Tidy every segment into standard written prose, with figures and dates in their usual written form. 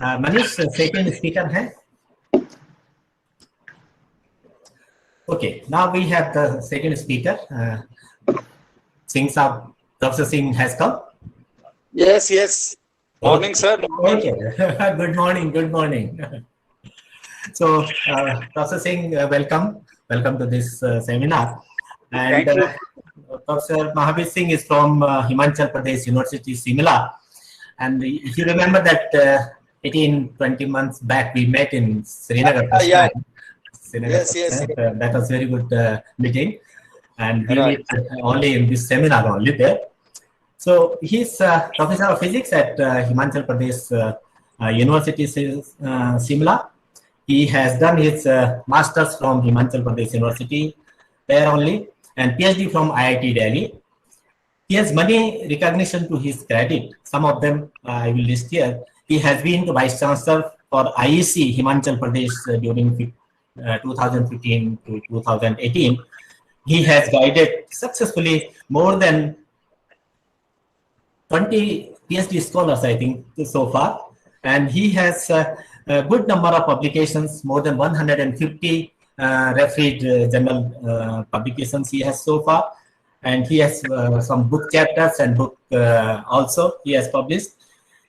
Manish second speaker है. Okay, now we have the second speaker. Singh Saab, Dr. Singh has come. Yes, yes. Morning, sir. Okay. Good morning. Good morning. So, Dr. Singh, welcome. Welcome to this seminar. And Thank you. Dr. Mahavir Singh is from Himachal Pradesh University, Simla. And if you remember that 18-20 months back, we met in Srinagar. Yeah. Srinagar, Yes. that was very good meeting. And we Right. meet only in this seminar only there. So he's professor of physics at Himachal Pradesh University, Simla. He has done his master's from Himachal Pradesh University there only, and PhD from IIT Delhi. He has many recognition to his credit. Some of them I will list here. He has been the Vice Chancellor for IEC Himachal Pradesh during 2015 to 2018. He has guided successfully more than 20 PhD scholars, I think, so far. And he has a good number of publications, more than 150 refereed journal publications he has so far. And he has some book chapters and book also he has published.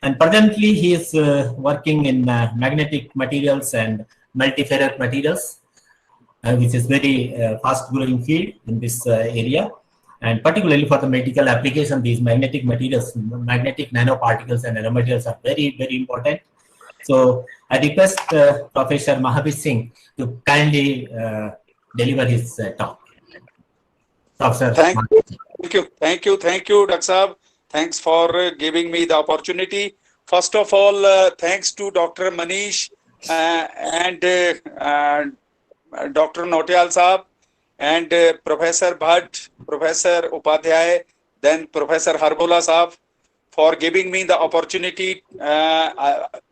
And presently he is working in magnetic materials and multiferrous materials, which is very fast growing field in this area. And particularly for the medical application, these magnetic materials, magnetic nanoparticles and nanomaterials are very, very important. So I request Professor Mahavir Singh to kindly deliver his talk. Professor. Thank you, Dr. Saab. Thanks for giving me the opportunity. First of all, thanks to Dr. Manish and Dr. Nautiyal Saab and Professor Bhatt, Professor Upadhyay, then Professor Harbola Saab for giving me the opportunity.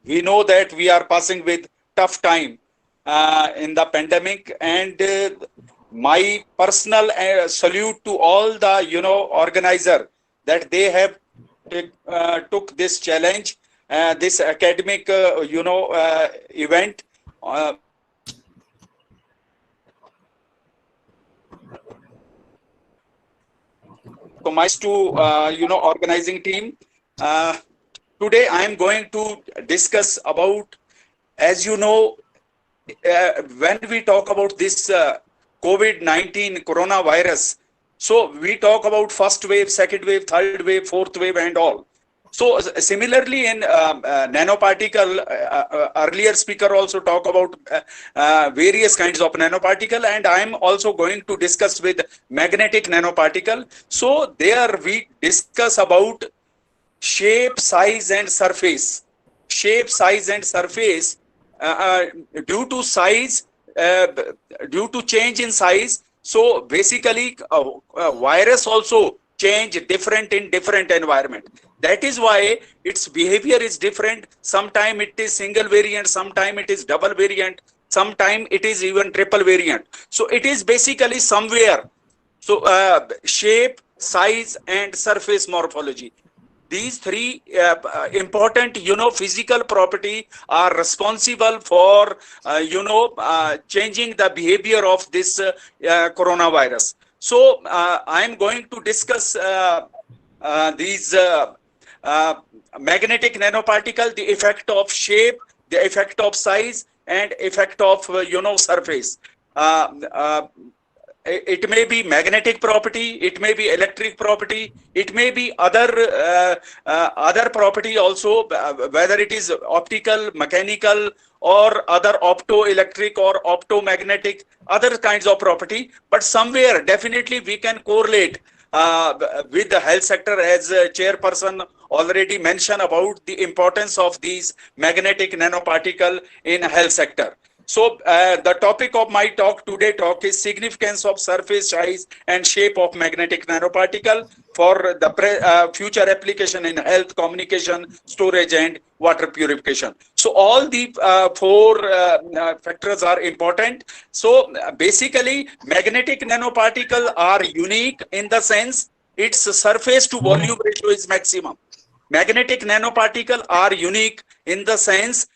We know that we are passing with tough time in the pandemic, and my personal salute to all the organizer that they have took this challenge, this academic event. So much to organizing team. Today I am going to discuss about, as you know, when we talk about this COVID-19 coronavirus, so we talk about first wave, second wave, third wave, fourth wave and all. So similarly in nanoparticle, earlier speaker also talk about various kinds of nanoparticle, and I am also going to discuss with magnetic nanoparticle. So there we discuss about shape, size and surface. Shape, size and surface due to size, due to change in size. So basically virus also change different in different environment. That is why its behavior is different. Sometime it is single variant, sometime it is double variant, sometime it is even triple variant. So it is basically somewhere. So shape, size and surface morphology. These three important, physical property are responsible for, changing the behavior of this coronavirus. So I am going to discuss these magnetic nanoparticle, the effect of shape, the effect of size, and effect of surface. It may be magnetic property, it may be electric property, it may be other property also, whether it is optical, mechanical, or other optoelectric or optomagnetic, other kinds of property. But somewhere definitely we can correlate with the health sector, as chairperson already mentioned about the importance of these magnetic nanoparticle in health sector. So the topic of my today talk is significance of surface size and shape of magnetic nanoparticle for the future application in health, communication, storage and water purification. So all the four factors are important. So basically magnetic nanoparticle are unique in the sense its surface to volume ratio is maximum. magnetic nanoparticles are unique in the sense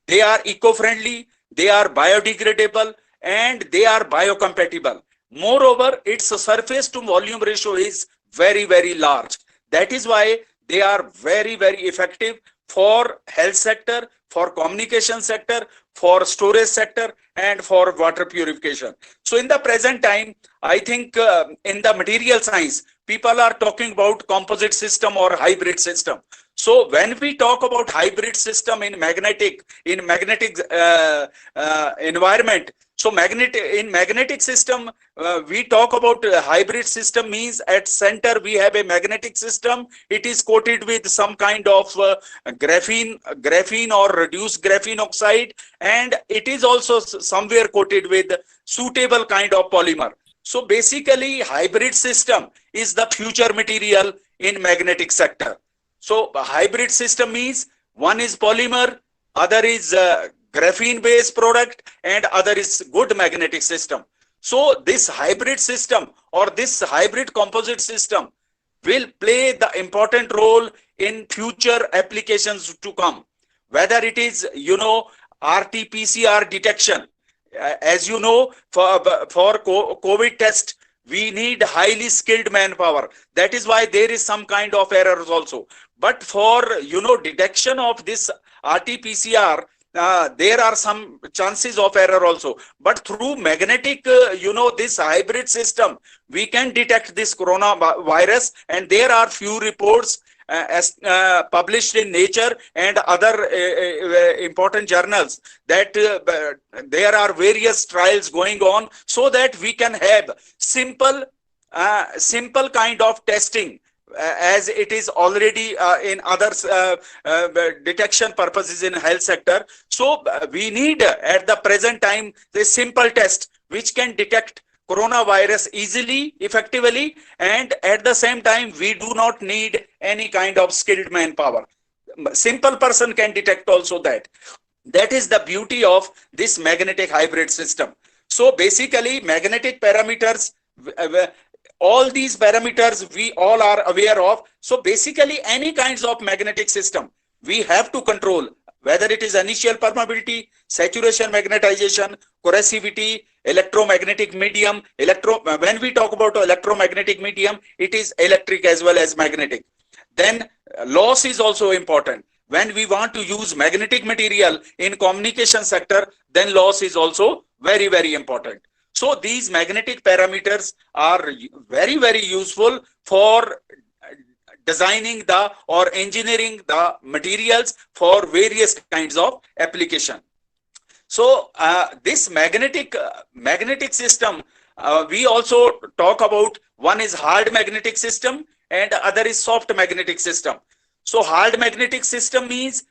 they are eco-friendly, they are biodegradable, and they are biocompatible. Moreover, its surface to volume ratio is very, very large. That is why they are very, very effective for health sector, for communication sector, for storage sector, and for water purification. So in the present time, I think in the material science, people are talking about composite system or hybrid system. So when we talk about hybrid system in magnetic environment, so in magnetic system, we talk about hybrid system means at center we have a magnetic system. It is coated with some kind of graphene or reduced graphene oxide, and it is also somewhere coated with suitable kind of polymer. So basically, hybrid system is the future material in magnetic sector. So hybrid system means one is polymer, other is graphene based product, and other is good magnetic system. So this hybrid system or this hybrid composite system will play the important role in future applications to come. Whether it is, RT-PCR detection, as you know, for COVID test, we need highly skilled manpower. That is why there is some kind of errors also. But for, detection of this RT-PCR, there are some chances of error also. But through magnetic, this hybrid system, we can detect this coronavirus, and there are few reports published in Nature and other important journals that there are various trials going on, so that we can have simple kind of testing as it is already in others detection purposes in health sector. So we need at the present time a simple test which can detect coronavirus easily, effectively, and at the same time we do not need any kind of skilled manpower. Simple person can detect also that. That is the beauty of this magnetic hybrid system. So basically magnetic parameters, all these parameters we all are aware of. So basically any kinds of magnetic system we have to control, whether it is initial permeability, saturation magnetization, corrosivity, electromagnetic medium. When we talk about electromagnetic medium, it is electric as well as magnetic. Then loss is also important. When we want to use magnetic material in communication sector, then loss is also very, very important. So these magnetic parameters are very, very useful for designing or engineering the materials for various kinds of application. So this magnetic system, we also talk about, one is hard magnetic system and other is soft magnetic system. So hard magnetic system means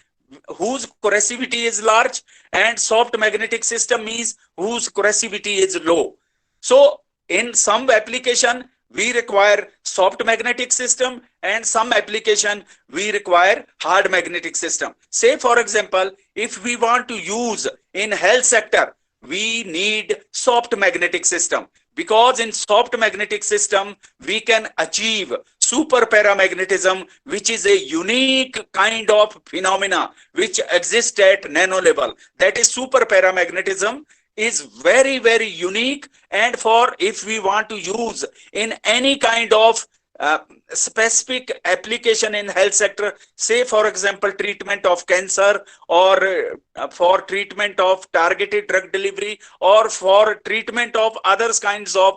whose corrosivity is large, and soft magnetic system means whose corrosivity is low. So in some application we require soft magnetic system, and some application we require hard magnetic system. Say for example, if we want to use in health sector, we need soft magnetic system, because in soft magnetic system we can achieve super paramagnetism, which is a unique kind of phenomena which exists at nano level. That is, super paramagnetism is very, very unique, and for if we want to use in any kind of specific application in health sector, say for example treatment of cancer, or for treatment of targeted drug delivery, or for treatment of others kinds of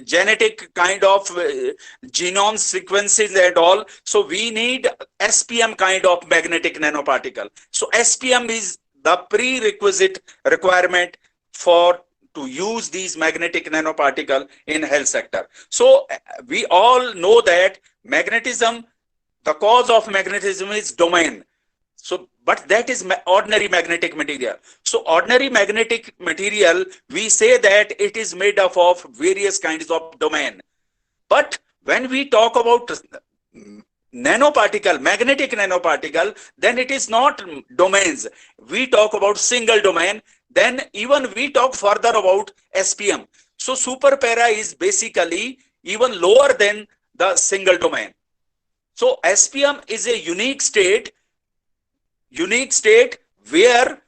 genetic kind of genome sequences and all. So we need SPM kind of magnetic nanoparticle. So SPM is the prerequisite requirement to use these magnetic nanoparticle in health sector. So we all know that magnetism, the cause of magnetism is domain. So, but that is ordinary magnetic material. So ordinary magnetic material, we say that it is made up of various kinds of domain. But when we talk about nanoparticle, magnetic nanoparticle, then it is not domains. We talk about single domain. Then even we talk further about SPM. So super para is basically even lower than the single domain. So SPM is a unique state where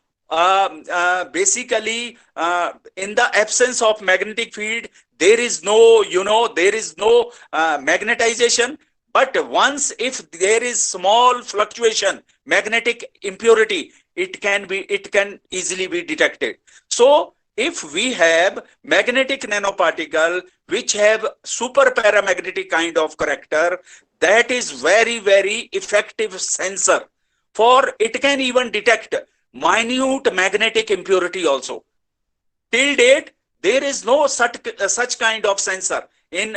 basically in the absence of magnetic field, there is no, magnetization. But once if there is small fluctuation, magnetic impurity, it can easily be detected. So if we have magnetic nanoparticle which have super paramagnetic kind of character, that is very, very effective sensor, for it can even detect minute magnetic impurity also. Till date, there is no such kind of sensor in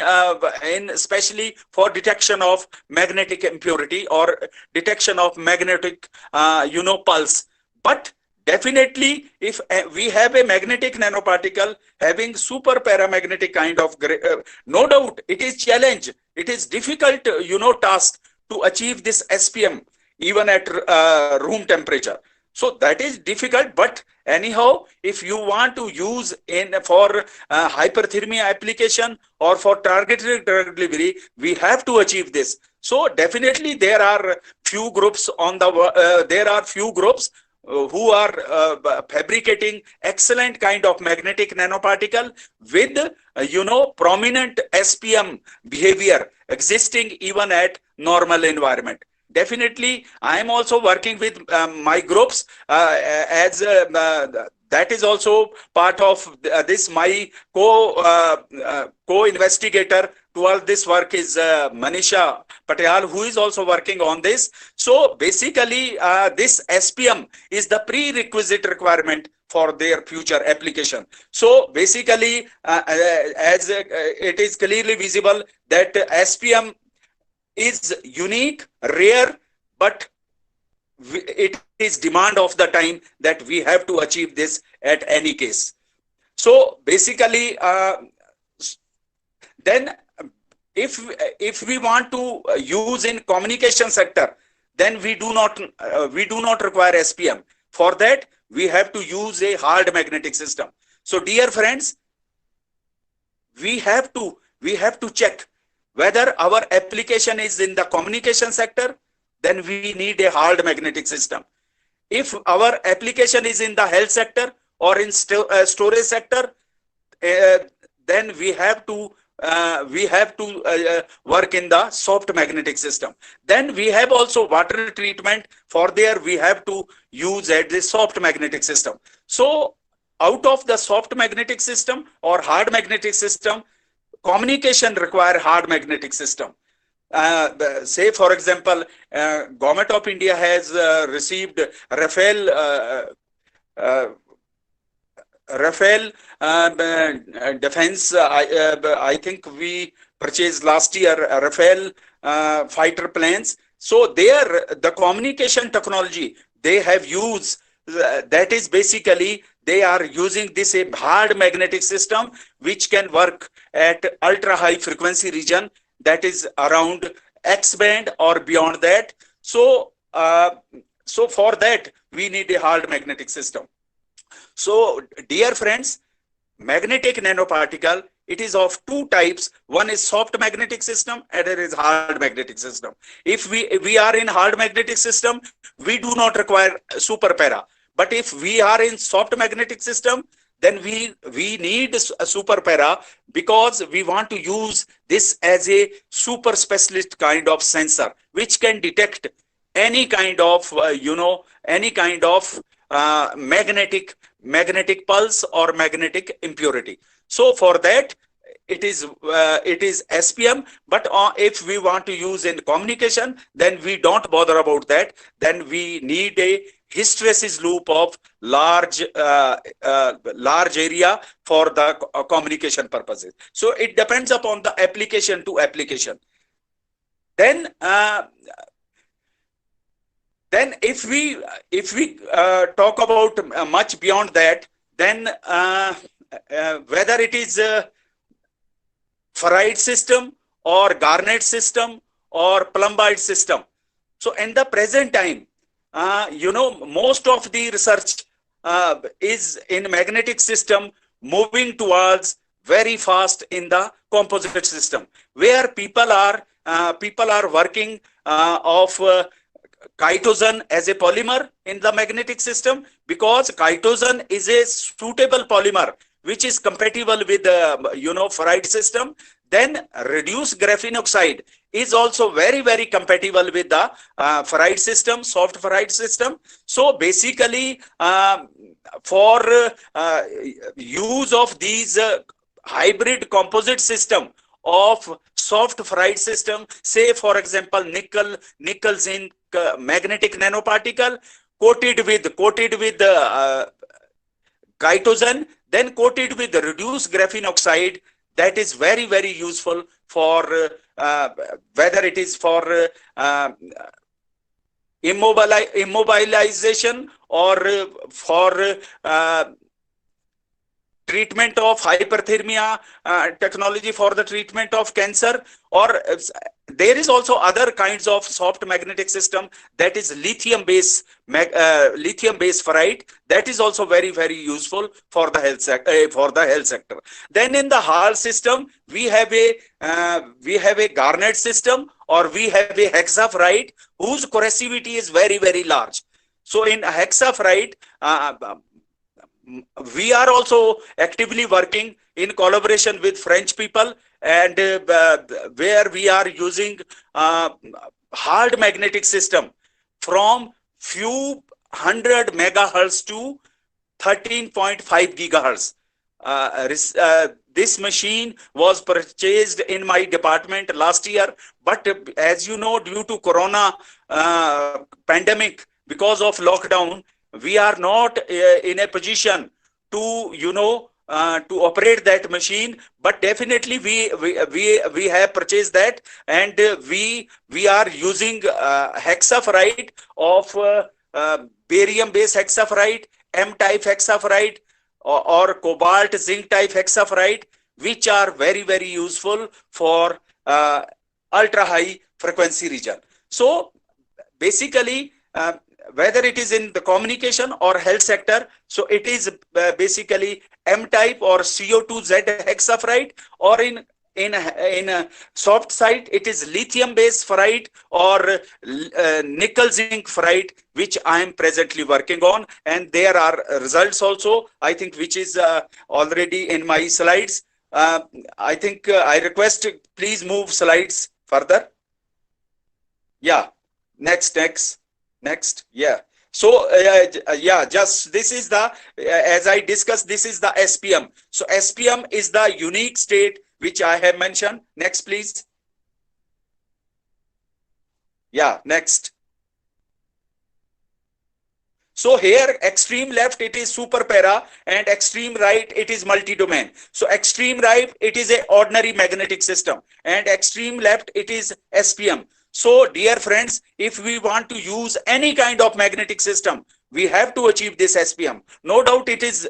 especially for detection of magnetic impurity or detection of magnetic pulse. But definitely, if we have a magnetic nanoparticle having super paramagnetic kind of, no doubt, it is challenge. It is difficult, task to achieve this SPM even at room temperature. So that is difficult, but anyhow, if you want to use for hyperthermia application or for targeted drug delivery, we have to achieve this. So definitely there are few groups who are fabricating excellent kind of magnetic nanoparticle with prominent SPM behavior existing even at normal environment. Definitely, I am also working with my groups that is also part of this. My co-investigator to all this work is Manisha Patel, who is also working on this. So basically, this SPM is the prerequisite requirement for their future application. So basically, as it is clearly visible that SPM is unique, rare, but it is demand of the time that we have to achieve this at any case. So basically, then if we want to use in communication sector, then we do not require SPM. For that, we have to use a hard magnetic system. So dear friends, we have to check whether our application is in the communication sector, then we need a hard magnetic system. If our application is in the health sector or in storage sector, then we have to work in the soft magnetic system. Then we have also water treatment. For there, we have to use the soft magnetic system. So out of the soft magnetic system or hard magnetic system, communication require hard magnetic system. Say for example, Government of India has received Rafale defense. I think we purchased last year Rafale fighter planes. So there, the communication technology they have used, that is basically they are using this a hard magnetic system which can work at ultra high frequency region, that is around X band or beyond that. So so for that we need a hard magnetic system. So dear friends, magnetic nanoparticle, it is of two types. One is soft magnetic system, other is hard magnetic system. If we are in hard magnetic system, we do not require super para. But if we are in soft magnetic system, then we need a super para, because we want to use this as a super specialist kind of sensor which can detect any kind of magnetic pulse or magnetic impurity. So for that, it is SPM. But if we want to use in communication, then we don't bother about that. Then we need a hysteresis loop of large area for the communication purposes. So it depends upon the application to application. Then if we talk about much beyond that, then whether it is ferrite system or garnet system or plumbite system. So in the present time, most of the research is in magnetic system moving towards very fast in the composite system, where people are people are working of chitosan as a polymer in the magnetic system, because chitosan is a suitable polymer which is compatible with the ferrite system. Then reduced graphene oxide is also very, very compatible with the ferrite system, soft ferrite system. So basically, for use of these hybrid composite system of soft ferrite system, say for example nickel zinc magnetic nanoparticle coated with chitosan, then coated with the reduced graphene oxide, that is very, very useful for whether it is for immobilization or for treatment of hyperthermia, technology for the treatment of cancer, or there is also other kinds of soft magnetic system, that is lithium based ferrite, that is also very, very useful for the health sector. Then in the Hall system we have a garnet system, or we have a hexaferrite whose corrosivity is very, very large. So in hexaferrite, we are also actively working in collaboration with French people, and where we are using hard magnetic system from few hundred megahertz to 13.5 gigahertz. This machine was purchased in my department last year, but as you know, due to Corona pandemic, because of lockdown, we are not in a position to to operate that machine, but definitely we have purchased that, and we are using hexaferrite of barium based hexaferrite, M type hexaferrite, or cobalt zinc type hexaferrite, which are very, very useful for ultra high frequency region. So basically, whether it is in the communication or health sector, so it is basically M type or CO2Z hexaferrite, or in a soft side it is lithium based ferrite or nickel zinc ferrite, which I am presently working on, and there are results also, I think, which is already in my slides. I think I request please move slides further. Yeah, next. Yeah. So yeah, just this is the, as I discussed, this is the SPM. So SPM is the unique state which I have mentioned. Next, please. Yeah, next. So here, extreme left, it is super para, and extreme right, it is multi-domain. So extreme right, it is a ordinary magnetic system, and extreme left, it is SPM. So dear friends, if we want to use any kind of magnetic system, we have to achieve this SPM. No doubt it is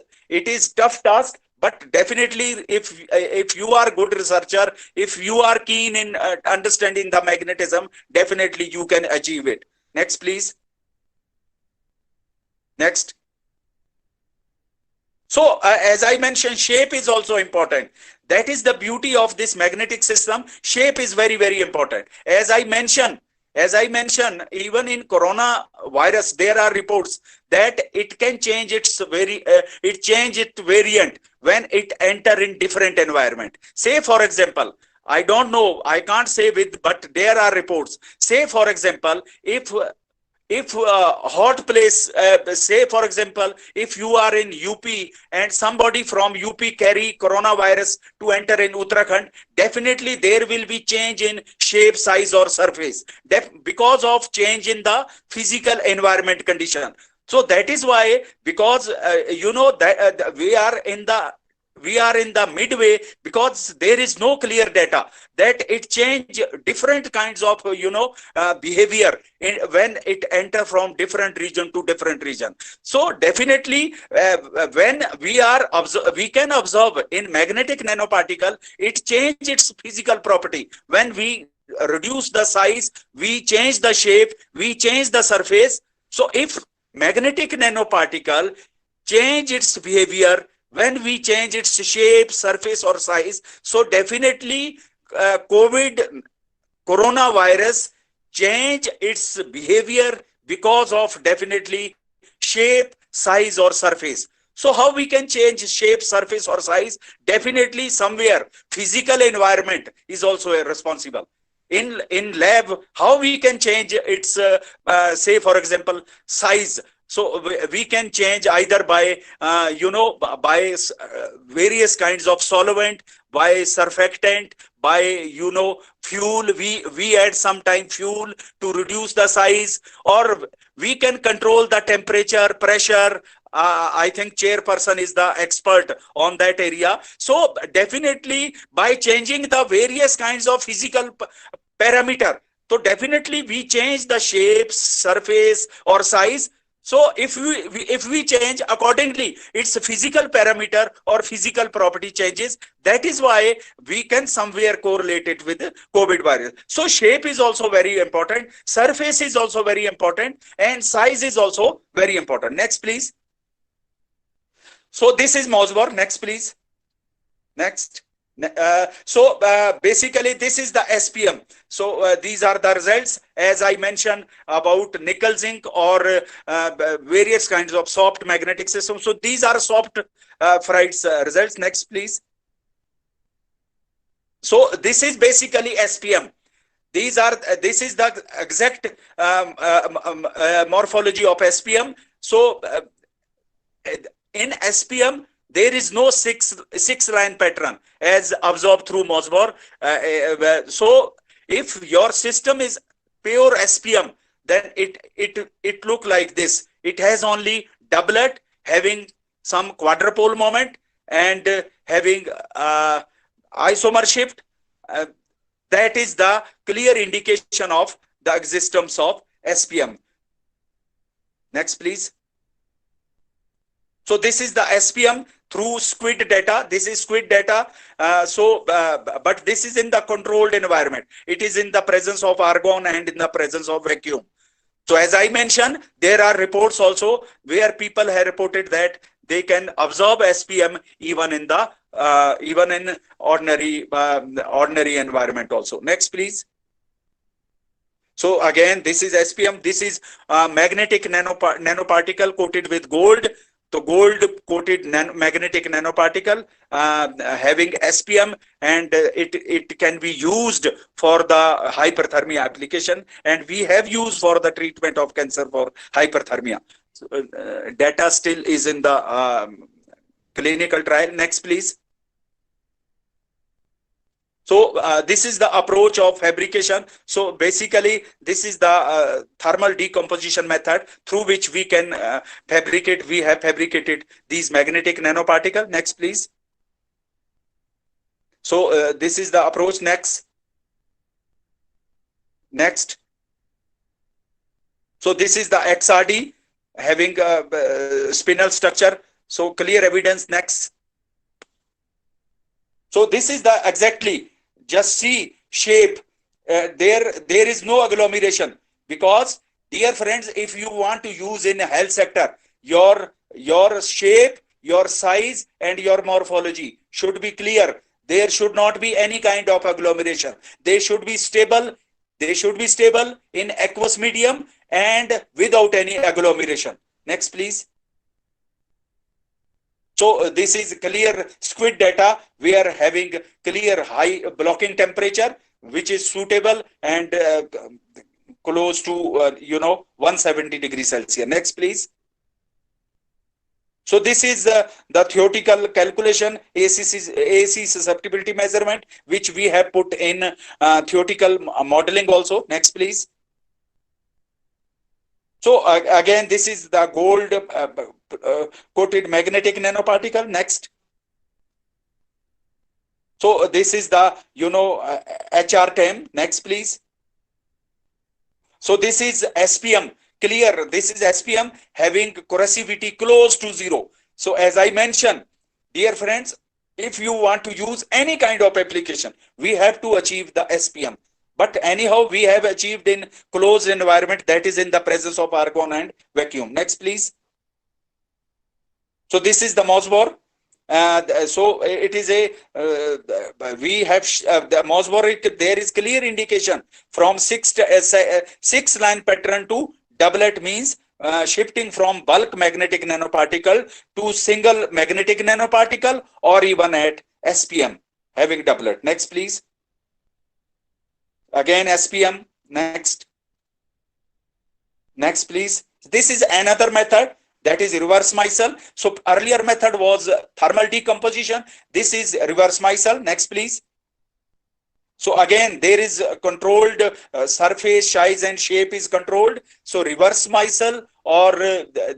tough task, but definitely if you are good researcher, if you are keen in understanding the magnetism, definitely you can achieve it. Next, please. Next. So as I mentioned, shape is also important. That is the beauty of this magnetic system. Shape is very, very important. As I mentioned, even in coronavirus, there are reports that it can change its variant when it enter in different environment. Say for example, I don't know, I can't say with, but there are reports. Say for example, if hot place, say for example, if you are in UP and somebody from UP carry coronavirus to enter in Uttarakhand, definitely there will be change in shape, size or surface because of change in the physical environment condition. So that is why, because you know that we are in the midway, because there is no clear data that it change different kinds of behavior when it enter from different region to different region. So definitely when we can observe in magnetic nanoparticle, it change its physical property. When we reduce the size, we change the shape, we change the surface. So if magnetic nanoparticle change its behavior when we change its shape, surface or size, so definitely COVID coronavirus change its behavior because of definitely shape, size, or surface. So how we can change shape, surface, or size? Definitely somewhere physical environment is also responsible. In lab, how we can change its say for example size? So we can change either by by various kinds of solvent, by surfactant, by fuel. We add sometime fuel to reduce the size, or we can control the temperature, pressure. I think chairperson is the expert on that area. So definitely by changing the various kinds of physical parameter, so definitely we change the shape, surface, or size. So if we change accordingly, its physical parameter or physical property changes. That is why we can somewhere correlate it with the COVID virus. So shape is also very important, surface is also very important, and size is also very important. Next, please. So this is Moseborg. Next, please. Next. Basically this is the SPM. So these are the results, as I mentioned, about nickel zinc or various kinds of soft magnetic systems. So these are soft Freud's results. Next, please. So this is basically SPM. This is the exact morphology of SPM. So in SPM, there is no six line pattern as observed through Moseborg. So if your system is pure SPM, then it look like this. It has only doublet having some quadrupole moment and having isomer shift. That is the clear indication of the existence of SPM. Next, please. So this is the SPM through SQUID data. This is SQUID data. But this is in the controlled environment. It is in the presence of argon and in the presence of vacuum. So as I mentioned, there are reports also where people have reported that they can absorb SPM even in the ordinary environment also. Next, please. So again, this is SPM. This is magnetic nanoparticle coated with gold. So gold coated magnetic nanoparticle having SPM, and it can be used for the hyperthermia application, and we have used for the treatment of cancer for hyperthermia. So, data still is in the clinical trial. Next, please. So this is the approach of fabrication. So basically, this is the thermal decomposition method through which we can fabricate. We have fabricated these magnetic nanoparticle. Next, please. So this is the approach. Next. Next. So this is the XRD having a spinel structure. So clear evidence. Next. So this is the exactly. Just see shape. There is no agglomeration, because, dear friends, if you want to use in a health sector, your shape, your size, and your morphology should be clear. There should not be any kind of agglomeration. They should be stable. They should be stable in aqueous medium and without any agglomeration. Next, please. So this is clear SQUID data. We are having clear high blocking temperature, which is suitable and close to 170 degrees Celsius. Next, please. So this is the theoretical calculation, AC susceptibility measurement, which we have put in theoretical modeling also. Next, please. So again, this is the gold coated magnetic nanoparticle. Next. So this is the HR10. Next, please. So this is SPM. Clear. This is SPM having corrosivity close to 0. So as I mentioned, dear friends, if you want to use any kind of application, we have to achieve the SPM. But anyhow, we have achieved in closed environment, that is in the presence of argon and vacuum. Next, please. So this is the Moseborg. So it is a we have the MOSBOR. There is clear indication from six line pattern to doublet means shifting from bulk magnetic nanoparticle to single magnetic nanoparticle, or even at SPM having doublet. Next, please. Again SPM. Next. Next, please. This is another method, that is reverse micelle. So earlier method was thermal decomposition. This is reverse micelle. Next, please. So again, there is controlled surface size and shape is controlled. So reverse micelle or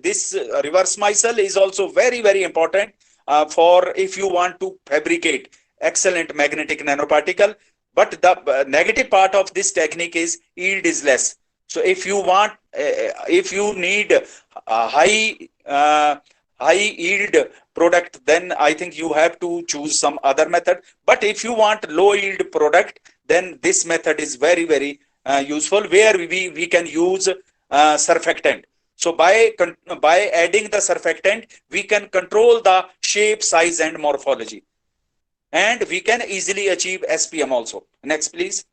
this reverse micelle is also very, very important for if you want to fabricate excellent magnetic nanoparticle. But the negative part of this technique is yield is less. So if you want, if you need a high yield product, then I think you have to choose some other method. But if you want low yield product, then this method is very, very useful, where we can use surfactant. So by adding the surfactant, we can control the shape, size, and morphology, and we can easily achieve SPM also. Next, please.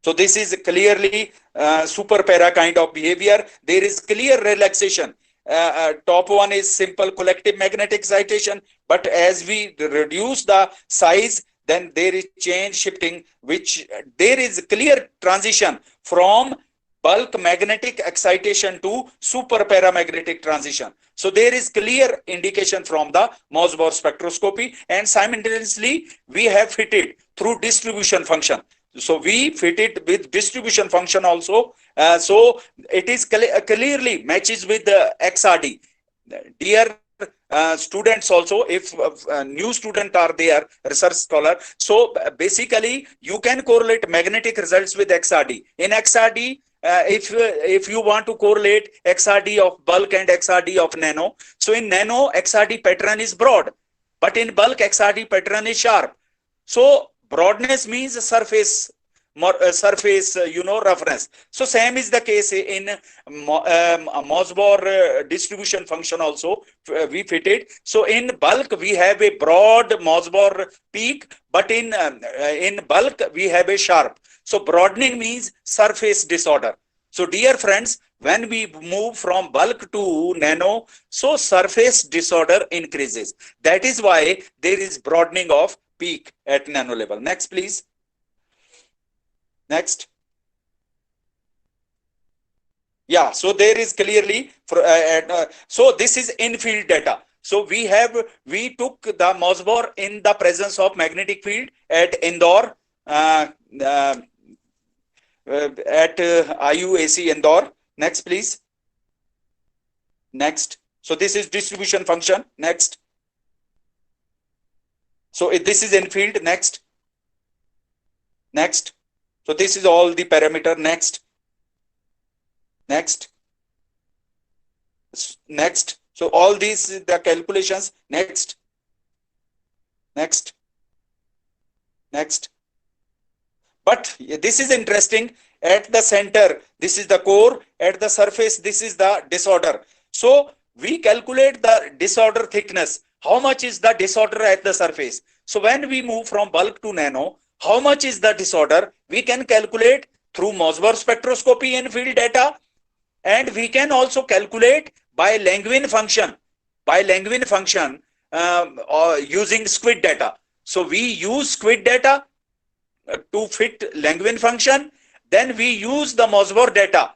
So this is clearly super para kind of behavior. There is clear relaxation. Top one is simple collective magnetic excitation, but as we reduce the size, then there is change shifting, which there is clear transition from bulk magnetic excitation to super paramagnetic transition. So there is clear indication from the MOSBOR spectroscopy, and simultaneously we have fitted through distribution function. So we fit it with distribution function also. So it is clearly matches with the XRD. Dear students also, if new student are there, research scholar, so basically you can correlate magnetic results with XRD. In XRD, if you want to correlate XRD of bulk and XRD of nano, so in nano XRD pattern is broad, but in bulk XRD pattern is sharp. So broadness means surface, roughness. So same is the case in MOSBOR distribution function also we fitted. So in bulk we have a broad MOSBOR peak, but in bulk we have a sharp. So broadening means surface disorder. So dear friends, when we move from bulk to nano, so surface disorder increases. That is why there is broadening of peak at nano level. Next, please. Next. Yeah, so there is clearly, so this is in-field data. So we took the MOSBOR in the presence of magnetic field at Indore, at IUAC Indore. Next, please. Next. So this is distribution function. Next. So this is in field. Next. Next. So this is all the parameter. Next. Next. Next. So all these the calculations. Next. Next. Next. But this is interesting. At the center, this is the core. At the surface, this is the disorder. So we calculate the disorder thickness. How much is the disorder at the surface? So when we move from bulk to nano, how much is the disorder? We can calculate through MOSBOR spectroscopy in field data, and we can also calculate by Langevin function. By Langevin function using squid data. So we use squid data to fit Langevin function. Then we use the MOSBOR data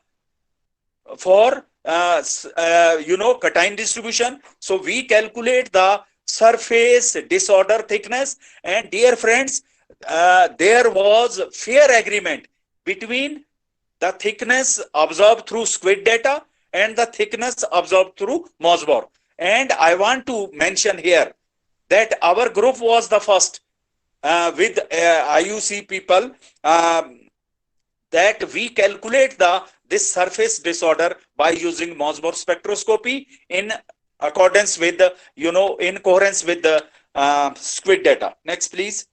for cation distribution. So we calculate the surface disorder thickness, and dear friends, there was fair agreement between the thickness observed through squid data and the thickness observed through MOSBOR. And I want to mention here that our group was the first with IUC people that we calculate this surface disorder by using MOSBOR spectroscopy in accordance with the, in coherence with the squid data. Next, please.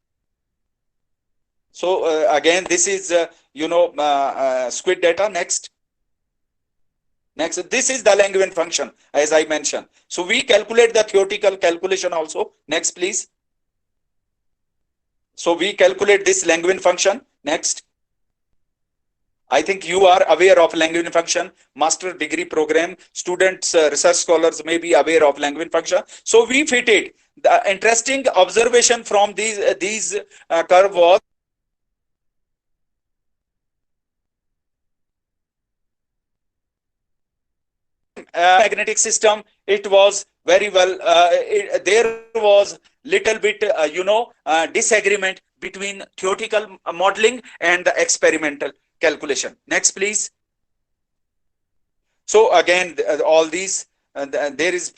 So again, this is squid data. Next. Next, this is the Langevin function, as I mentioned. So we calculate the theoretical calculation also. Next, please. So we calculate this Langevin function. Next. I think you are aware of Langevin function, master degree program. Students, research scholars may be aware of Langevin function. So we fit it. The interesting observation from these curve was magnetic system. It was very well. There was little bit, disagreement between theoretical modeling and the experimental calculation. Next, please. So again, all these there is.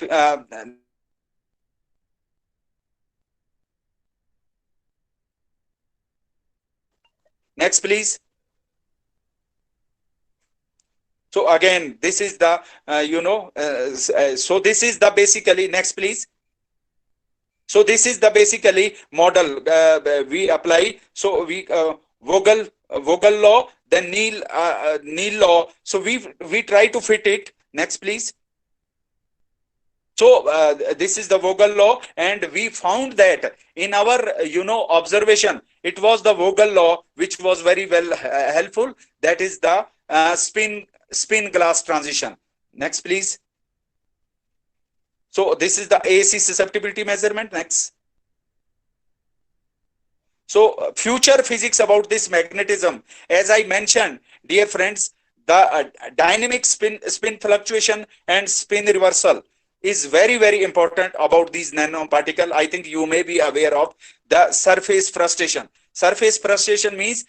Next, please. So again, this is the, so this is the basically, next please. So this is the basically model we apply. So we Vogel law, then Neal law. So we try to fit it. Next please. So this is the Vogel law, and we found that in our observation, it was the Vogel law which was very well helpful. That is the spin glass transition. Next, please. So this is the ASC susceptibility measurement. Next. So future physics about this magnetism, as I mentioned, dear friends, the dynamic spin fluctuation and spin reversal is very, very important about these nanoparticle. I think you may be aware of the surface frustration. Surface frustration means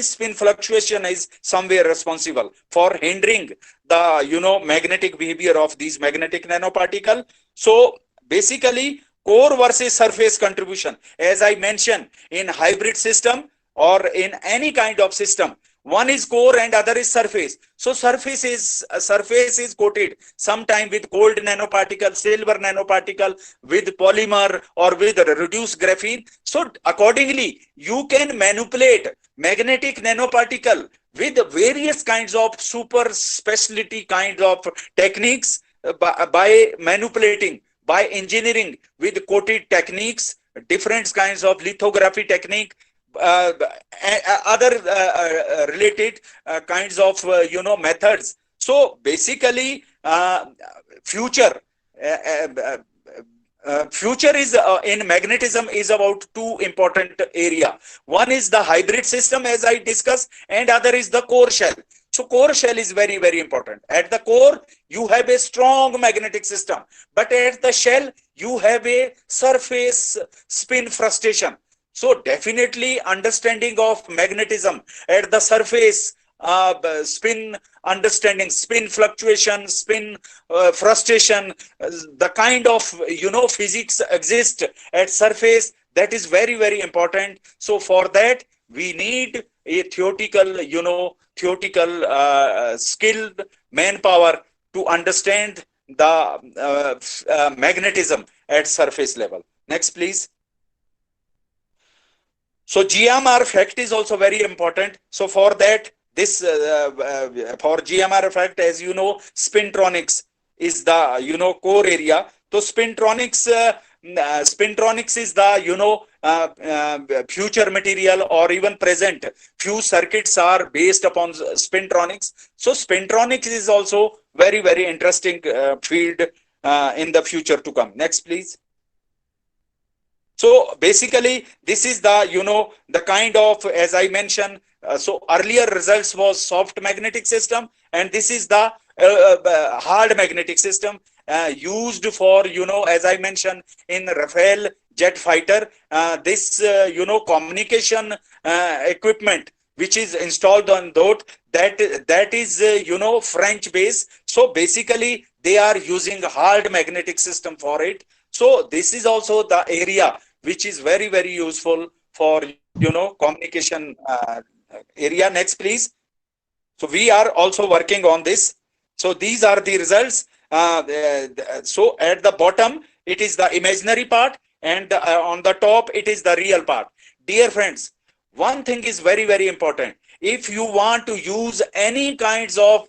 spin fluctuation is somewhere responsible for hindering the magnetic behavior of these magnetic nanoparticle. So basically, core versus surface contribution, as I mentioned, in hybrid system or in any kind of system, one is core and other is surface. So surface is coated sometime with gold nanoparticle, silver nanoparticle, with polymer or with reduced graphene. So accordingly, you can manipulate magnetic nanoparticle with various kinds of super specialty kinds of techniques by manipulating, by engineering with coated techniques, different kinds of lithography technique, other related kinds of methods. So basically, future is in magnetism is about two important area. One is the hybrid system, as I discussed, and other is the core shell. So core shell is very, very important. At the core, you have a strong magnetic system, but at the shell, you have a surface spin frustration. So definitely understanding of magnetism at the surface, spin understanding, spin fluctuation, spin frustration, the kind of physics exist at surface, that is very, very important. So for that we need a theoretical skilled manpower to understand the magnetism at surface level. Next, please. So GMR effect is also very important. So for that, this for GMR effect, as you know, spintronics is the core area. So spintronics is the future material or even present. Few circuits are based upon spintronics. So spintronics is also very, very interesting field in the future to come. Next, please. So basically, this is the kind of, as I mentioned, so earlier results was soft magnetic system, and this is the hard magnetic system used for, as I mentioned, in Rafale jet fighter, this, communication equipment, which is installed on that is, French base. So basically, they are using hard magnetic system for it. So this is also the area which is very, very useful for, communication area. Next, please. So we are also working on this. So these are the results. So at the bottom, it is the imaginary part, and on the top, it is the real part. Dear friends, one thing is very, very important. if you want to use any kinds of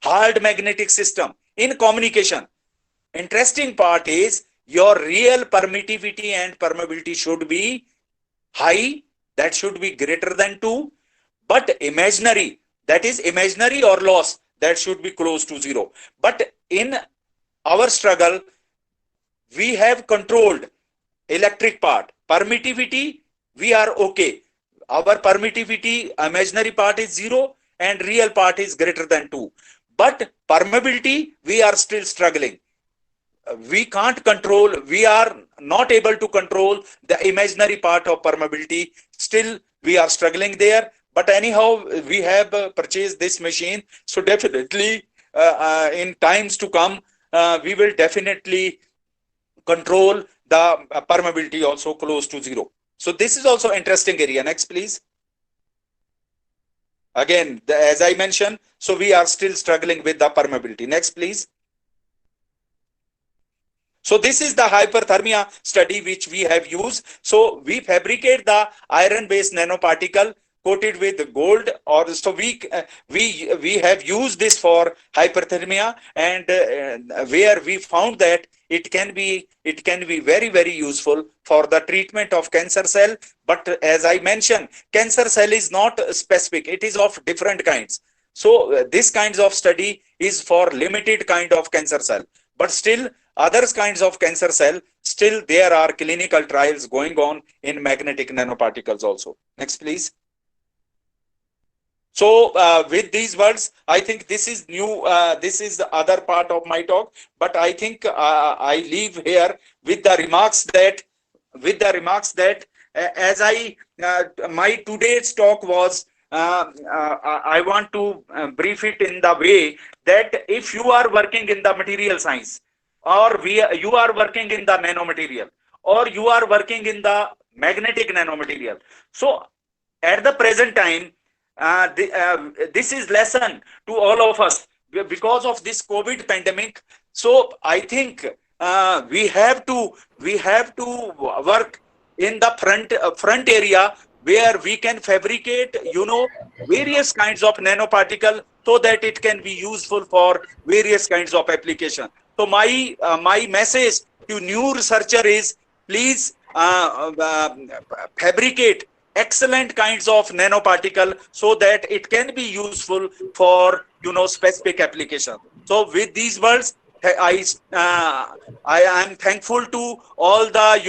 hard magnetic system in communication, interesting part is your real permittivity and permeability should be high, that should be greater than 2, but imaginary, that is imaginary or loss, that should be close to 0. But in our struggle, we have controlled electric part. Permittivity, we are okay. Our permittivity, imaginary part is 0 and real part is greater than 2. But permeability, we are still struggling. We can't control, we are not able to control the imaginary part of permeability. Still, we are struggling there. But anyhow, we have purchased this machine. So definitely, in times to come, we will definitely control the permeability also close to 0. So this is also interesting area. Next, please. Again, as I mentioned, so we are still struggling with the permeability. Next, please. So this is the hyperthermia study which we have used. So we fabricate the iron-based nanoparticle coated with gold, or so we have used this for hyperthermia, and where we found that it can be very useful for the treatment of cancer cell. But as I mentioned, cancer cell is not specific, it is of different kinds. So this kinds of study is for limited kind of cancer cell, but still other kinds of cancer cell, still there are clinical trials going on in magnetic nanoparticles also. Next, please. So with these words, I think this is new, this is the other part of my talk, but I think I leave here with the remarks that, as I, my today's talk was, I want to brief it in the way that if you are working in the material science, or you are working in the nanomaterial, or you are working in the magnetic nanomaterial. So at the present time, this is lesson to all of us because of this COVID pandemic. So I think we have to work in the front area where we can fabricate, various kinds of nanoparticle so that it can be useful for various kinds of application. So my message to new researcher is, please fabricate excellent kinds of nanoparticle so that it can be useful for specific application. So with these words, I am thankful to all the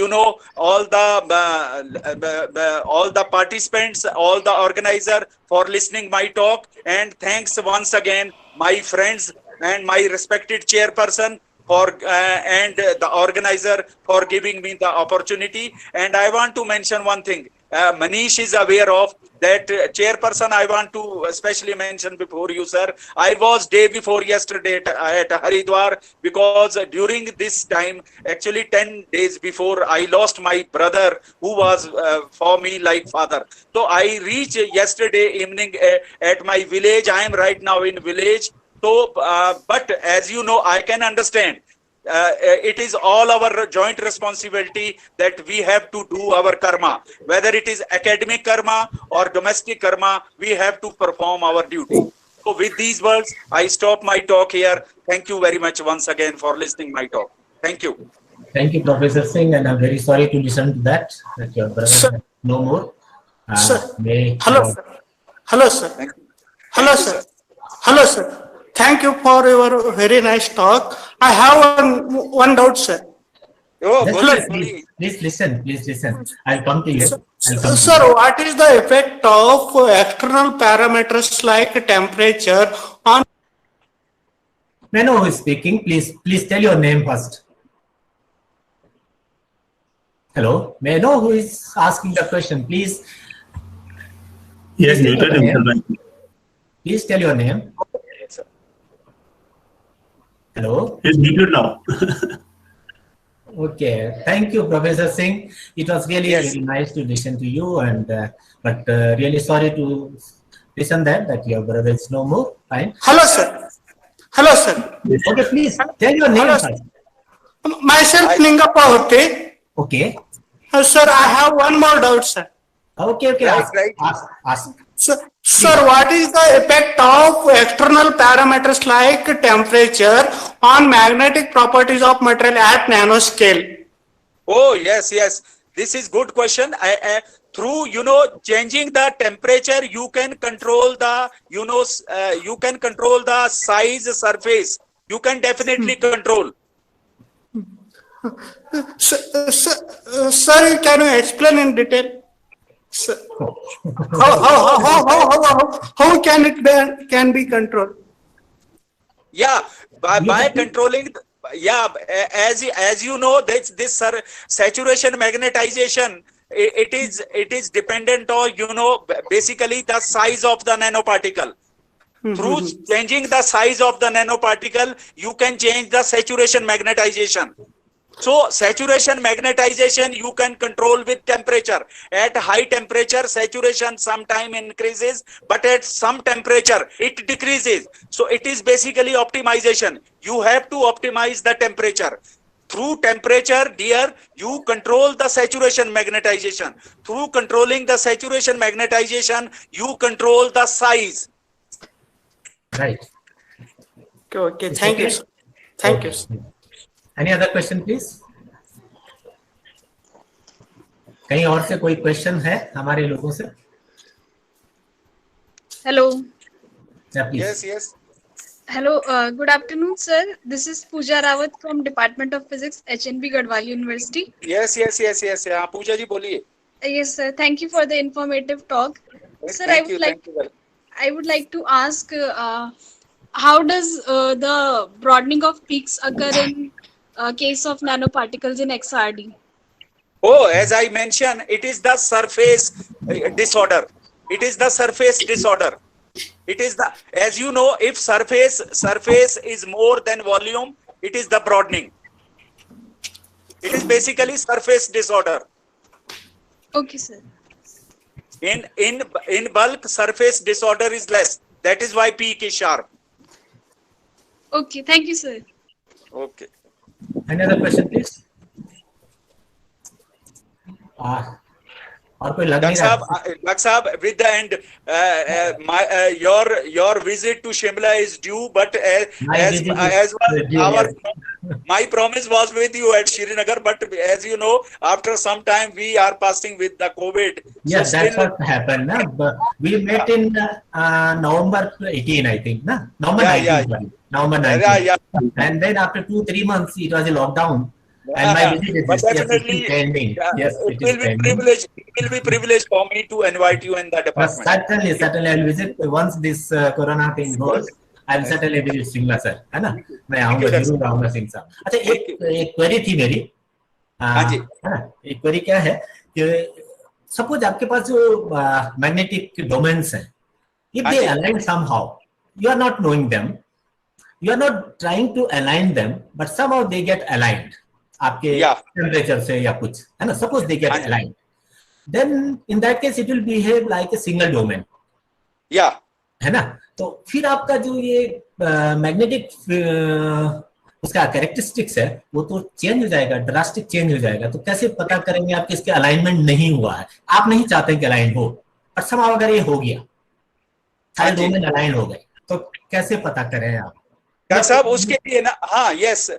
all the participants, all the organizer for listening my talk, and thanks once again my friends and my respected chairperson for and the organizer for giving me the opportunity. And I want to mention one thing. Manish is aware of that, chairperson. I want to especially mention before you, sir. I was day before yesterday at Haridwar, because during this time, actually 10 days before, I lost my brother who was for me like father. So I reached yesterday evening at my village. I am right now in village. So, but as you know, I can understand. It is all our joint responsibility that we have to do our karma, whether it is academic karma or domestic karma, we have to perform our duty. So with these words, I stop my talk here. Thank you very much once again for listening my talk. Thank you. Thank you, Professor Singh, and I'm very sorry to listen to that your brother Sir. no more. Sir. Hello, sir. Hello, sir. Thank you. Hello, Thank you, sir. Hello, sir. Thank you for your very nice talk. I have one doubt, sir. Oh, please listen. I'll come to you. Sir, what is the effect of external parameters like temperature on? May I know who is speaking? Please tell your name first. Hello. May I know who is asking the question? Please. Yes, muted himself. Please tell your name. Hello. He's muted now. Okay. Thank you, Professor Singh. It was really very nice to listen to you, and but really sorry to listen that your brother is no more. Fine. Hello, sir. Hello, sir. Okay, please tell your name first. Myself, Ningappa Hotte. Okay. Sir, I have one more doubt, sir. Okay. Right. Ask. Sir, Sir, what is the effect of external parameters like temperature on magnetic properties of material at nanoscale? Oh, yes. This is good question. Through, changing the temperature, you can control the, you can control the size, surface. You can definitely control. Sir, can you explain in detail? Sir, how can be controlled? Yeah, by controlling. Yeah, as you know, this saturation magnetization. It is dependent on basically the size of the nanoparticle. Through changing the size of the nanoparticle, you can change the saturation magnetization. So saturation magnetization you can control with temperature. At high temperature, saturation sometime increases, but at some temperature it decreases. So it is basically optimization. You have to optimize the temperature. Through temperature, dear, you control the saturation magnetization. Through controlling the saturation magnetization, you control the size. Right. Okay. Thank you. Sir. Thank you. Any other question, please? कहीं और से कोई question है हमारे लोगों से? Hello. Yeah, please. Yes. Hello. Good afternoon, sir. This is Pooja Rawat from Department of Physics, HNB Gadwal University. Yes. हाँ, पूजा जी बोलिए. Yes, sir. Thank you for the informative talk. Sir, I would like to ask, how does the broadening of peaks occur in case of nanoparticles in XRD? Oh, as I mentioned, it is the surface disorder. It is the surface disorder. It is the, as you know, if surface is more than volume, it is the broadening. It is basically surface disorder. Okay, sir. In bulk, surface disorder is less. That is why peak is sharp. Okay, thank you, sir. Okay. Any other question, please? और कोई लग नहीं रहा? Dr. Saab, with the end, your visit to Shimla is due, but my promise was with you at Srinagar, but as you know, after some time we are passing with the COVID. Yes, so that's what happened. Na? We met in November 18, I think. Na? November 19. Sorry. November 19. Yeah. And then after 2-3 months, it was a lockdown. And my visit is definitely pending. Yes, it will be privilege for me to invite you in the department. Certainly, I'll visit once this Corona thing goes. I'll certainly visit Shimla, sir. है ना? मैं आऊँगा जरूर आऊँगा सिंह साहब. अच्छा एक query थी मेरी. है ना? एक क्वेरी क्या है कि सपोज आपके पास जो मैग्नेटिक डोमेन्स हैं, if they align somehow, you are not knowing them, you are not trying to align them, but somehow they get aligned. आपके टेम्परेचर से या कुछ है ना, suppose they get aligned, then in that case it will behave like a single domain. है ना? तो फिर आपका जो ये मैग्नेटिक उसका कैरेक्टरिस्टिक्स है वो तो चेंज हो जाएगा, ड्रास्टिक चेंज हो जाएगा. तो कैसे पता करेंगे आप किसके अलाइनमेंट नहीं हुआ है? आप नहीं चाहते कि अलाइन हो, पर समाव अगर ये हो गया, सारे डोमेन अलाइन हो गए, तो कैसे पता करें आप? डॉक्टर साहब उसके लिए ना, हाँ, yes,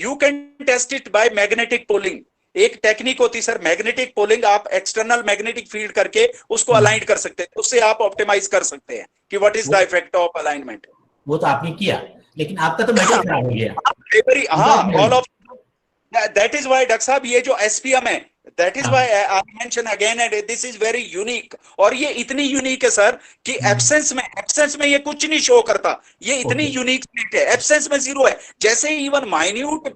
you can test it by magnetic poling. एक टेक्निक होती सर मैग्नेटिक पोलिंग. आप एक्सटर्नल मैग्नेटिक फील्ड करके उसको अलाइन कर सकते हैं, उससे आप ऑप्टिमाइज कर सकते हैं कि what is the effect of alignment. वो तो आपने किया, लेकिन आपका तो मैटर खराब हो गया. हाँ, all of that is why doctor साहब ये जो एसपीएम है, that is why I mention again and this is very unique. और ये इतनी यूनिक है सर कि एब्सेंस में ये कुछ नहीं शो करता. ये इतनी यूनिक स्टेट है, एब्सेंस में जीरो है. जैसे ही इवन माइन्यूट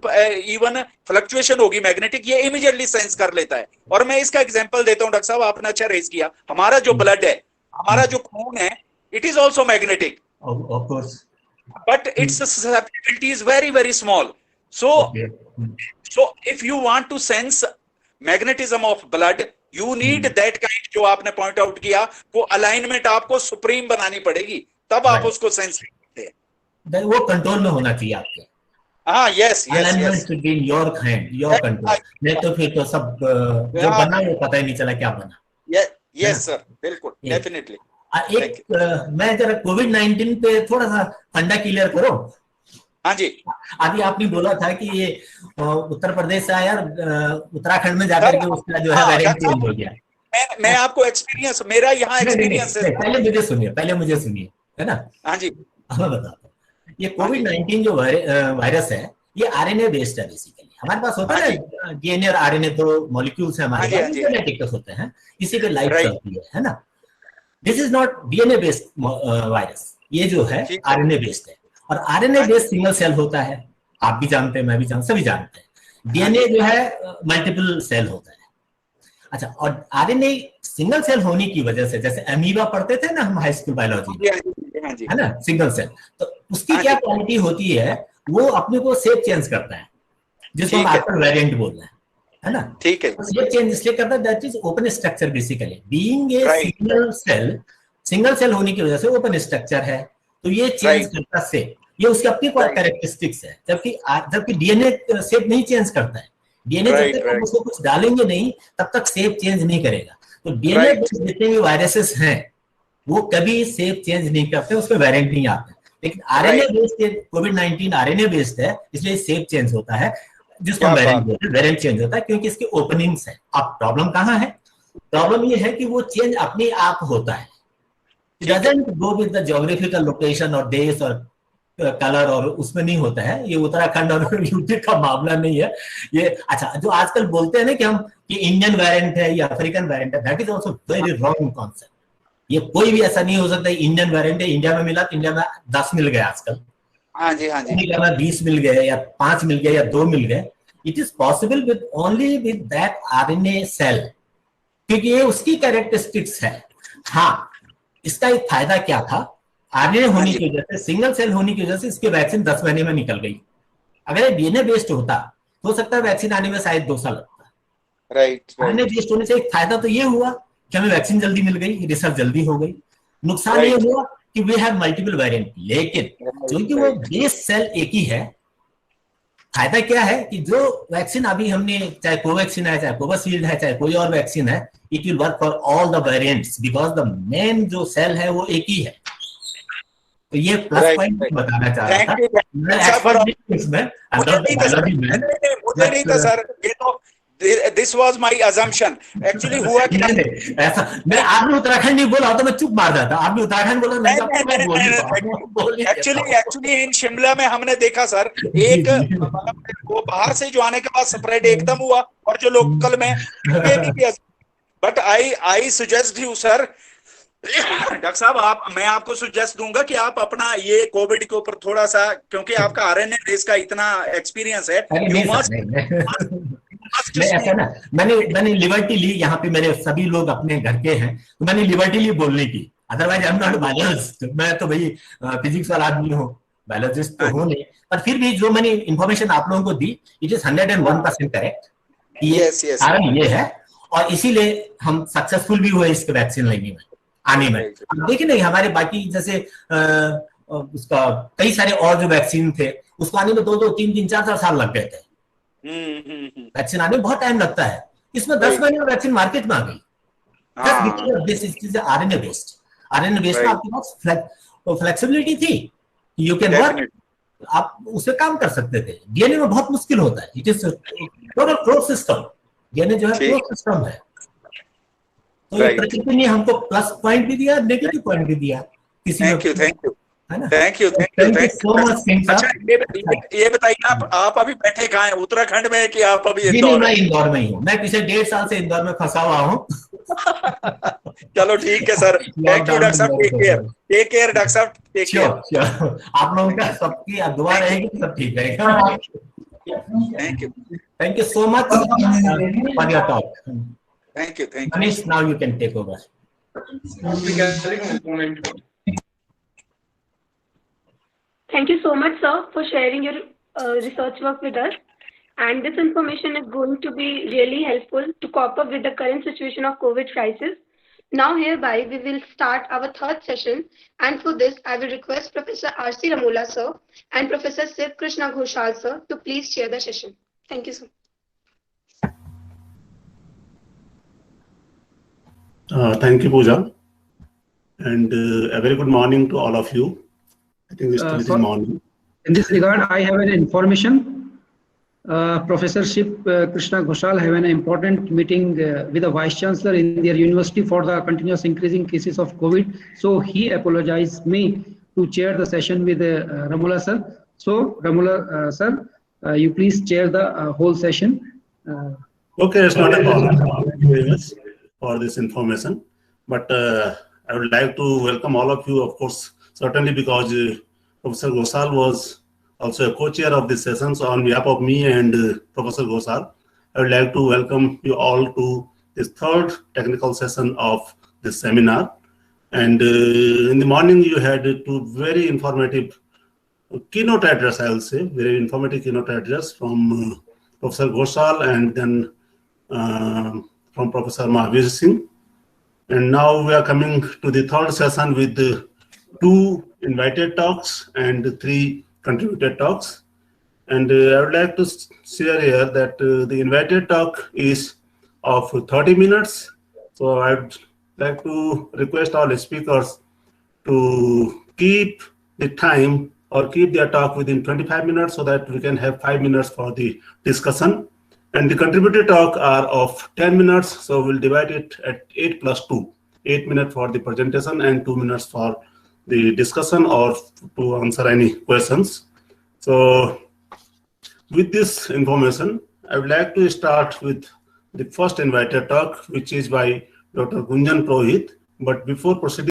इवन फ्लक्चुएशन होगी मैग्नेटिक, ये इमीडिएटली सेंस कर लेता है. और मैं इसका एग्जांपल देता हूं डॉक्टर साहब, आपने अच्छा रेज किया. हमारा जो ब्लड है, हमारा जो खून है, it is also magnetic, of course, but its susceptibility is very very small. So if you want to sense magnetism of blood, you need that kind, जो आपने पॉइंट आउट किया, वो अलाइनमेंट आपको सुप्रीम बनानी पड़ेगी, तब आप उसको सेंस करते हैं. वो कंट्रोल में होना चाहिए आपके. हाँ, yes, alignment should be in your hand, your control. नहीं तो फिर तो सब जो बना वो पता ही नहीं चला क्या बना. यस सर, बिल्कुल, डेफिनेटली. मैं जरा कोविड-19 पे थोड़ा सा फंडा क्लियर करो। हाँ जी। अभी आपने बोला था कि ये उत्तर प्रदेश से आया, उत्तराखंड में जाकर के उसका जो है वेरिएंट चेंज हो गया। मैं आपको एक्सपीरियंस, मेरा यहाँ एक्सपीरियंस है। पहले मुझे सुनिए, है ना। हाँ जी। मैं बताता हूँ, ये कोविड-19 जो वायरस है, ये आरएनए बेस्ड है बेसिकली। हमारे पास होता है ना डीएनए और आरएनए, दो मॉलिक्यूल्स हैं हमारे पास, जेनेटिक होते हैं, इसी पे लाइफ चलती है ना। This is not DNA based virus, ये जो है आरएनए बेस्ड है। और आरएनए बेस्ड सिंगल सेल होता है, आप भी जानते हैं, मैं भी जानता, सभी जानते हैं। डीएनए जो है मल्टीपल सेल होता है। अच्छा, और आरएनए सिंगल सेल होने की वजह से, जैसे अमीबा पढ़ते थे ना हम हाई स्कूल बायोलॉजी, है ना, सिंगल सेल, तो उसकी क्या क्वालिटी होती है, वो अपने को शेप चेंज करता है, जिसको हम आजकल वेरिएंट बोल रहे हैं, है ना। ठीक है, शेप चेंज इसलिए करता है, that is open structure basically, being a single cell होने की वजह से ओपन स्ट्रक्चर है, तो ये चेंज करता शेप, ये उसकी अपनी कैरेक्टरिस्टिक्स है। जबकि डीएनए शेप नहीं चेंज करता है। डीएनए जब तक उसको कुछ डालेंगे नहीं, तब तक शेप चेंज नहीं करेगा। तो डीएनए जितने भी वायरसेस हैं, वो कभी शेप चेंज नहीं करते, उसमें वेरिएंट नहीं आते। लेकिन आरएनए बेस्ड कोविड-19 आरएनए बेस्ड है, इसलिए शेप चेंज होता है, जिसको वेरिएंट चेंज होता है, क्योंकि इसके ओपनिंग्स है। अब प्रॉब्लम कहाँ है? प्रॉब्लम ये है कि वो चेंज अपने आप होता है, it doesn't go with the geographical location और देश और कलर, और उसमें नहीं होता है। ये उत्तराखंड और यूपी का मामला नहीं है ये। अच्छा, जो आजकल बोलते हैं ना कि हम कि इंडियन वेरिएंट है या अफ्रीकन वेरिएंट है, that is also very wrong concept. ये कोई भी ऐसा नहीं हो सकता इंडियन वेरिएंट है, इंडिया में मिला तो इंडिया में 10 मिल गए आजकल, हाँ जी हाँ जी, इंडिया में 20 मिल गए या 5 मिल गए या 2 मिल गए। It is possible with only with that RNA cell, क्योंकि ये उसकी कैरेक्टरिस्टिक्स है। हाँ, इसका एक फायदा क्या था, आरएनए होने की वजह से, सिंगल सेल होने की वजह से इसकी वैक्सीन 10 महीने में निकल गई। अगर ये डीएनए बेस्ड होता तो हो सकता है वैक्सीन आने में शायद 2 साल लगता। राइट, आरएनए बेस्ड होने से एक फायदा तो ये हुआ कि हमें वैक्सीन जल्दी मिल गई, रिसर्च जल्दी हो गई। नुकसान ये हुआ कि वी हैव मल्टीपल वेरिएंट, लेकिन क्योंकि वो बेस सेल एक ही है, फायदा क्या है कि जो वैक्सीन अभी हमने, चाहे कोवैक्सीन है, चाहे कोविशील्ड है, चाहे कोई और वैक्सीन है, it will work for all the variants, because the main जो सेल है वो एक ही है। तो ये प्लस पॉइंट बताना चाह रहा था। मुझे नहीं था सर, ये तो this was my assumption. Actually हुआ कि ऐसा, मैं आपने उत्तराखंड नहीं बोला तो मैं चुप मार जाता, आपने उत्तराखंड बोला नहीं। एक्चुअली इन शिमला में हमने देखा सर, एक वो बाहर से जो आने के बाद स्प्रेड एकदम हुआ, और जो लोकल में, but I suggest you sir, doctor साहब, मैं आपको सजेस्ट दूंगा कि आप अपना ये कोविड के ऊपर थोड़ा सा, क्योंकि आपका आरएनए बेस का इतना एक्सपीरियंस है, ऐसा ना, मैंने लिबर्टी ली, यहाँ पे मेरे सभी लोग अपने घर के हैं, तो मैंने लिबर्टी ली बोलने की। Otherwise I am not biologist, मैं तो भाई फिजिक्स वाला आदमी हूँ, बायोलॉजिस्ट तो हूँ नहीं। पर फिर भी जो मैंने इंफॉर्मेशन आप लोगों को दी, इट इज 101% करेक्ट। कारण ये है, और इसीलिए हम सक्सेसफुल भी हुए इसके वैक्सीन लेने में, आने में। देखिए नहीं, हमारे बाकी जैसे उसका कई सारे और जो वैक्सीन थे, उसको आने में 2-2, 3-3, 4-4 साल लग गए थे। वैक्सीन आने में बहुत टाइम लगता है, इसमें 10 महीने में वैक्सीन मार्केट में आ गई। आरएनए बेस्ड में आपके पास फ्लेक्सिबिलिटी थी, यू कैन वर्क, आप उससे काम कर सकते थे। डीएनए में बहुत मुश्किल होता है, it is total close system, DNA जो है क्लोज सिस्टम है। तो ये प्रकृति ने हमको प्लस पॉइंट भी दिया, नेगेटिव पॉइंट भी दिया। Thank you so much. अच्छा, ये बताइए, आप अभी बैठे कहाँ हैं, उत्तराखंड में कि आप अभी इंदौर? मैं इंदौर में ही हूँ, मैं पिछले 1.5 साल से इंदौर में फंसा हुआ हूँ। चलो ठीक है सर, थैंक यू डॉक्टर साहब, टेक केयर डॉक्टर साहब, टेक केयर। आप लोगों का सबकी दुआ रहेगी, सब ठीक रहेगा। Thank you so much for your talk. Thank you. Manish, now you can take over. Thank you so much, sir, for sharing your research work with us. And this information is going to be really helpful to cope up with the current situation of COVID crisis. Now, hereby, we will start our third session. And for this, I will request Professor R.C. Ramola, sir, and Professor Siv Krishna Ghoshal, sir, to please chair the session. Thank you, sir. Thank you, Pooja. and a very good morning to all of you. I think it is morning. In this regard, I have an information. Professor Ship Krishna Ghoshal have an important meeting with the Vice Chancellor in their university for the continuous increasing cases of COVID. So he apologized me to chair the session with Ramula sir. So Ramula sir, you please chair the whole session. Okay, it's not a problem. Thank you very much for this information. But I would like to welcome all of you, of course, certainly because Professor Ghoshal was also a co-chair of this session. So on behalf of me and Professor Ghoshal, I would like to welcome you all to this third technical session of this seminar. And in the morning, you had two very informative keynote address, I will say, very informative keynote address from Professor Ghoshal and then from Professor Mahavir Singh. And now we are coming to the third session with the 2 invited talks and 3 contributed talks. And I would like to share here that the invited talk is of 30 minutes. So I would like to request all the speakers to keep the time or keep their talk within 25 minutes so that we can have 5 minutes for the discussion. And the contributed talk are of 10 minutes. So we'll divide it at 8 plus 2, 8 minutes for the presentation and 2 minutes for the discussion or to answer any questions. So with this information, I would like to start with the first invited talk, which is by Dr. Gunjan Purohit. But before proceeding,